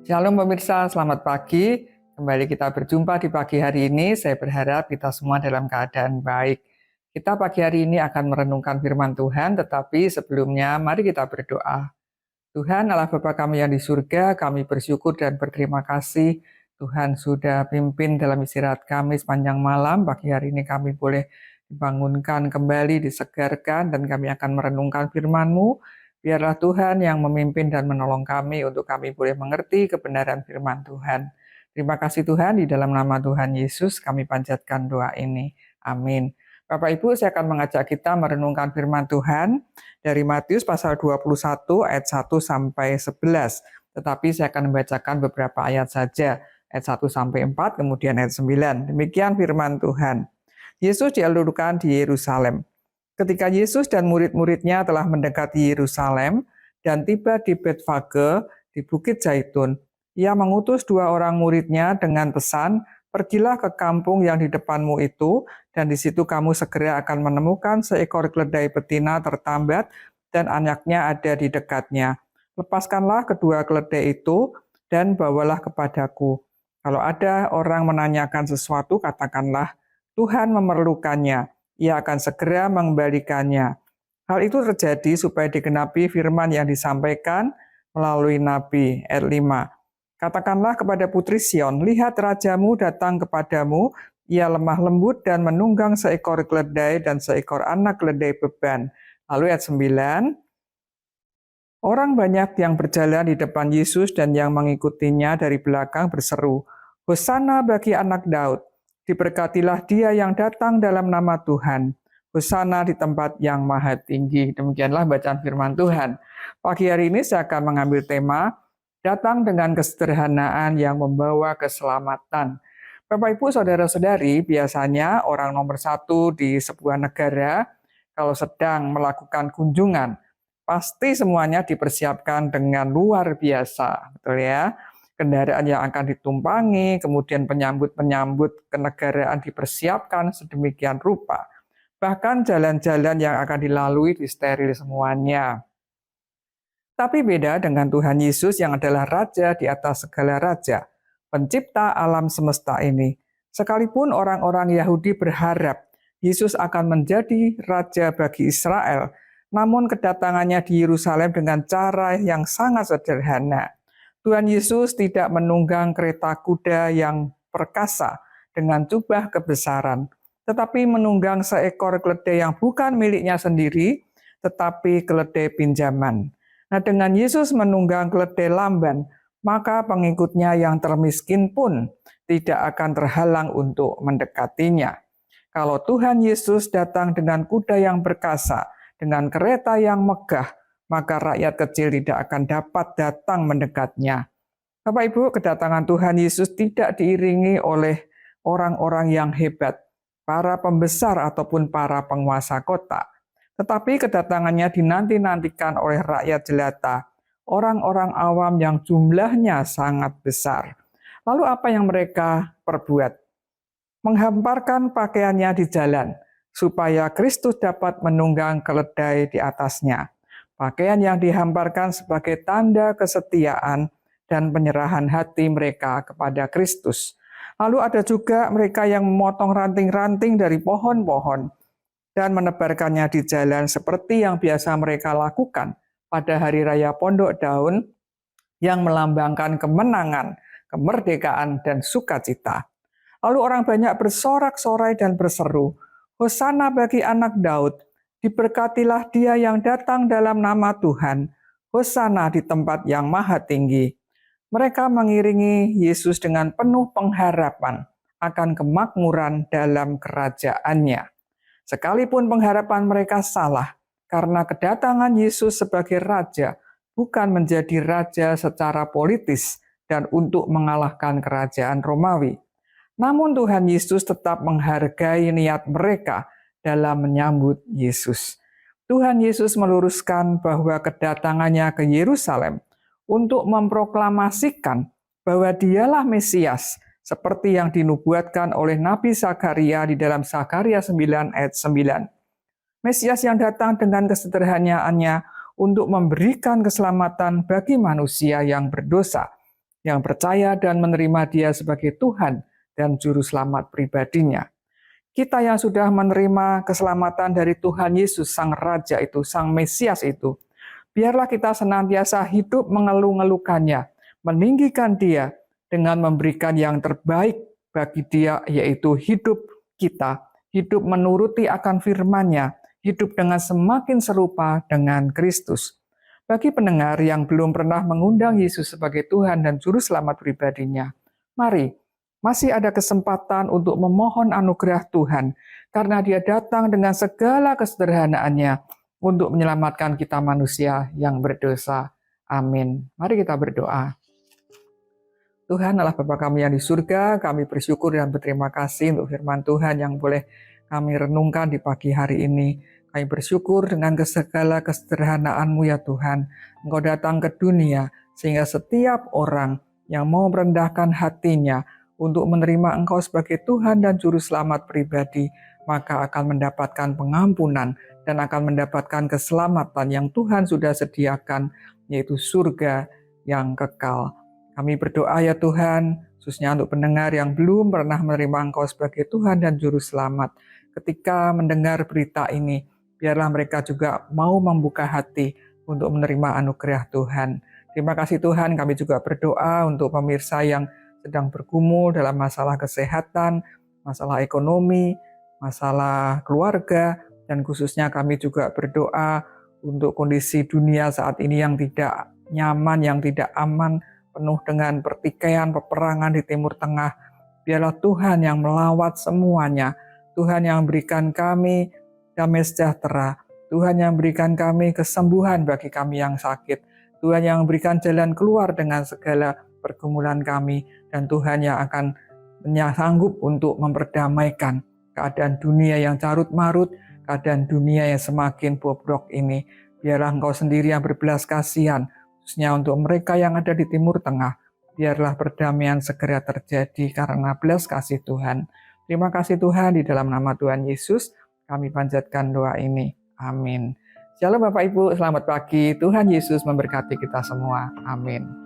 Shalom pemirsa, selamat pagi. Kembali kita berjumpa di pagi hari ini. Saya berharap kita semua dalam keadaan baik. Kita pagi hari ini akan merenungkan firman Tuhan, tetapi sebelumnya mari kita berdoa. Tuhan Allah Bapa kami yang di surga, kami bersyukur dan berterima kasih. Tuhan sudah pimpin dalam istirahat kami sepanjang malam. Pagi hari ini kami boleh dibangunkan kembali, disegarkan, dan kami akan merenungkan firman-Mu. Biarlah Tuhan yang memimpin dan menolong kami untuk kami boleh mengerti kebenaran firman Tuhan. Terima kasih Tuhan, di dalam nama Tuhan Yesus kami panjatkan doa ini. Amin. Bapak Ibu, saya akan mengajak kita merenungkan firman Tuhan dari Matius pasal 21 ayat 1 sampai 11. Tetapi saya akan membacakan beberapa ayat saja, ayat 1 sampai 4, kemudian ayat 9. Demikian firman Tuhan. Yesus dielulukan di Yerusalem. Ketika Yesus dan murid-muridnya telah mendekati Yerusalem dan tiba di Betfage di Bukit Zaitun, ia mengutus 2 orang muridnya dengan pesan, "Pergilah ke kampung yang di depanmu itu, dan di situ kamu segera akan menemukan seekor keledai betina tertambat dan anaknya ada di dekatnya. Lepaskanlah kedua keledai itu dan bawalah kepadaku. Kalau ada orang menanyakan sesuatu, katakanlah, Tuhan memerlukannya. Ia akan segera mengembalikannya." Hal itu terjadi supaya digenapi firman yang disampaikan melalui Nabi. Ayat 5. Katakanlah kepada putri Sion, lihat rajamu datang kepadamu, ia lemah lembut dan menunggang seekor keledai dan seekor anak keledai beban. Lalu ayat 9, orang banyak yang berjalan di depan Yesus dan yang mengikutinya dari belakang berseru, Hosana bagi anak Daud, diberkatilah dia yang datang dalam nama Tuhan. Hosana di tempat yang maha tinggi. Demikianlah bacaan firman Tuhan. Pagi hari ini saya akan mengambil tema, datang dengan kesederhanaan yang membawa keselamatan. Bapak Ibu Saudara-saudari, biasanya orang nomor 1 di sebuah negara kalau sedang melakukan kunjungan, pasti semuanya dipersiapkan dengan luar biasa, betul ya? Kendaraan yang akan ditumpangi, kemudian penyambut-penyambut kenegaraan dipersiapkan sedemikian rupa. Bahkan jalan-jalan yang akan dilalui disteril semuanya. Tapi beda dengan Tuhan Yesus yang adalah Raja di atas segala raja, pencipta alam semesta ini. Sekalipun orang-orang Yahudi berharap Yesus akan menjadi Raja bagi Israel, namun kedatangannya di Yerusalem dengan cara yang sangat sederhana. Tuhan Yesus tidak menunggang kereta kuda yang perkasa dengan jubah kebesaran, tetapi menunggang seekor keledai yang bukan miliknya sendiri, tetapi keledai pinjaman. Nah, dengan Yesus menunggang keledai lamban, maka pengikutnya yang termiskin pun tidak akan terhalang untuk mendekatinya. Kalau Tuhan Yesus datang dengan kuda yang perkasa, dengan kereta yang megah, maka rakyat kecil tidak akan dapat datang mendekatnya. Bapak Ibu, kedatangan Tuhan Yesus tidak diiringi oleh orang-orang yang hebat, para pembesar ataupun para penguasa kota. Tetapi kedatangannya dinanti-nantikan oleh rakyat jelata, orang-orang awam yang jumlahnya sangat besar. Lalu apa yang mereka perbuat? Menghamparkan pakaiannya di jalan, supaya Kristus dapat menunggang keledai di atasnya. Pakaian yang dihamparkan sebagai tanda kesetiaan dan penyerahan hati mereka kepada Kristus. Lalu ada juga mereka yang memotong ranting-ranting dari pohon-pohon dan menebarkannya di jalan seperti yang biasa mereka lakukan pada Hari Raya Pondok Daun yang melambangkan kemenangan, kemerdekaan, dan sukacita. Lalu orang banyak bersorak-sorai dan berseru, Hosana bagi anak Daud, diberkatilah dia yang datang dalam nama Tuhan, Hosana di tempat yang maha tinggi. Mereka mengiringi Yesus dengan penuh pengharapan akan kemakmuran dalam kerajaannya. Sekalipun pengharapan mereka salah, karena kedatangan Yesus sebagai Raja bukan menjadi Raja secara politis dan untuk mengalahkan kerajaan Romawi. Namun Tuhan Yesus tetap menghargai niat mereka dalam menyambut Yesus. Tuhan Yesus meluruskan bahwa kedatangannya ke Yerusalem untuk memproklamasikan bahwa dialah Mesias, seperti yang dinubuatkan oleh Nabi Zakaria di dalam Zakaria 9 ayat 9. Mesias yang datang dengan kesederhanaannya untuk memberikan keselamatan bagi manusia yang berdosa. yang percaya dan menerima Dia sebagai Tuhan dan Juru Selamat pribadinya. Kita yang sudah menerima keselamatan dari Tuhan Yesus, Sang Raja itu, Sang Mesias itu, biarlah kita senantiasa hidup mengeluh-ngeluhkannya, meninggikan Dia dengan memberikan yang terbaik bagi Dia, yaitu hidup kita, hidup menuruti akan firman-Nya, hidup dengan semakin serupa dengan Kristus. Bagi pendengar yang belum pernah mengundang Yesus sebagai Tuhan dan Juru Selamat pribadinya, mari, masih ada kesempatan untuk memohon anugerah Tuhan, karena Dia datang dengan segala kesederhanaannya untuk menyelamatkan kita manusia yang berdosa. Amin. Mari kita berdoa. Tuhan Allah Bapa kami yang di surga, kami bersyukur dan berterima kasih untuk firman Tuhan yang boleh kami renungkan di pagi hari ini. Kami bersyukur dengan segala kesederhanaanmu ya Tuhan. Engkau datang ke dunia sehingga setiap orang yang mau merendahkan hatinya untuk menerima Engkau sebagai Tuhan dan Juru Selamat pribadi, maka akan mendapatkan pengampunan dan akan mendapatkan keselamatan yang Tuhan sudah sediakan, yaitu surga yang kekal. Kami berdoa ya Tuhan, khususnya untuk pendengar yang belum pernah menerima Engkau sebagai Tuhan dan Juru Selamat. Ketika mendengar berita ini, biarlah mereka juga mau membuka hati untuk menerima anugerah Tuhan. Terima kasih Tuhan, kami juga berdoa untuk pemirsa yang sedang bergumul dalam masalah kesehatan, masalah ekonomi, masalah keluarga, dan khususnya kami juga berdoa untuk kondisi dunia saat ini yang tidak nyaman, yang tidak aman, penuh dengan pertikaian, peperangan di Timur Tengah. Biarlah Tuhan yang melawat semuanya, Tuhan yang berikan kami damai sejahtera, Tuhan yang berikan kami kesembuhan bagi kami yang sakit, Tuhan yang berikan jalan keluar dengan segala pergumulan kami, dan Tuhan yang akan sanggup untuk memperdamaikan keadaan dunia yang carut marut, keadaan dunia yang semakin bobrok ini. Biarlah Engkau sendiri yang berbelas kasihan, khususnya untuk mereka yang ada di Timur Tengah. Biarlah perdamaian segera terjadi karena belas kasih Tuhan. Terima kasih Tuhan, di dalam nama Tuhan Yesus kami panjatkan doa ini. Amin. Shalom Bapak Ibu, selamat pagi. Tuhan Yesus memberkati kita semua. Amin.